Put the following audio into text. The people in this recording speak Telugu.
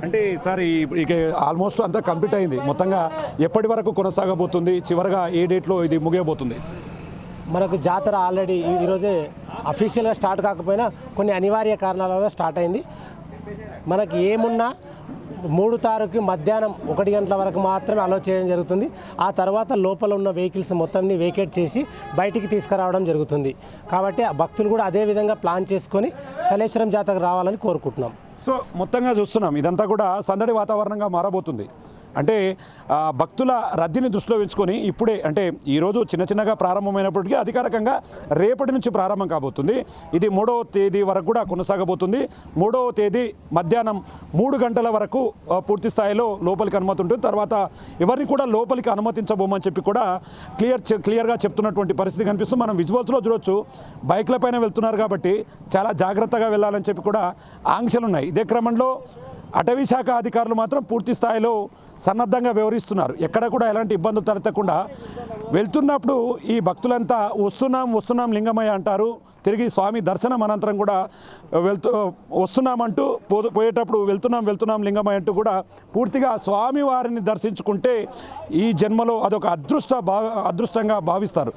అంటే సార్ ఇక ఆల్మోస్ట్ అంతా కంప్లీట్ అయింది, మొత్తంగా ఎప్పటి వరకు కొనసాగబోతుంది, చివరగా ఏ డేట్లో ఇది ముగియబోతుంది? మనకు జాతర ఆల్రెడీ ఈరోజే అఫీషియల్గా స్టార్ట్ కాకపోయినా కొన్ని అనివార్య కారణాల వల్ల స్టార్ట్ అయింది. మనకి ఏమున్నా 3 తారీఖు మధ్యాహ్నం 1 గంటల వరకు మాత్రమే అలో చేయడం జరుగుతుంది. ఆ తర్వాత లోపల ఉన్న వెహికల్స్ మొత్తాన్ని వేకేట్ చేసి బయటికి తీసుకురావడం జరుగుతుంది. కాబట్టి భక్తులు కూడా అదే విధంగా ప్లాన్ చేసుకొని సలేశ్వరం జాతరకు రావాలని కోరుకుంటున్నాం. సో మొత్తంగా చూస్తున్నాం, ఇదంతా కూడా సందడి వాతావరణంగా మారబోతుంది. అంటే భక్తుల రద్దీని దృష్టిలో ఉంచుకొని ఇప్పుడే, అంటే ఈరోజు చిన్నగా ప్రారంభమైనప్పటికీ అధికారికంగా రేపటి నుంచి ప్రారంభం కాబోతుంది. ఇది 3వ తేదీ వరకు కూడా కొనసాగబోతుంది. 3వ తేదీ మధ్యాహ్నం 3 గంటల వరకు పూర్తి స్థాయిలో లోపలికి అనుమతి ఉంటుంది. తర్వాత ఎవరిని కూడా లోపలికి అనుమతించబోమని చెప్పి కూడా క్లియర్గా చెప్తున్నటువంటి పరిస్థితి కనిపిస్తుంది. మనం విజువల్స్లో చూడొచ్చు, బైక్ల పైన వెళ్తున్నారు కాబట్టి చాలా జాగ్రత్తగా వెళ్ళాలని చెప్పి కూడా ఆంక్షలు ఉన్నాయి. ఇదే క్రమంలో అటవీ శాఖ అధికారులు మాత్రం పూర్తి స్థాయిలో సన్నద్ధంగా వ్యవహరిస్తున్నారు. ఎక్కడ కూడా ఎలాంటి ఇబ్బందులు తలెత్తకుండా వెళ్తున్నప్పుడు ఈ భక్తులంతా వస్తున్నాం లింగమయ్య అంటారు. తిరిగి స్వామి దర్శనం అనంతరం కూడా వస్తున్నామంటూ పోయేటప్పుడు వెళ్తున్నాం లింగమయ్య అంటూ కూడా పూర్తిగా స్వామి వారిని దర్శించుకుంటే ఈ జన్మలో అదొక అదృష్టంగా భావిస్తారు.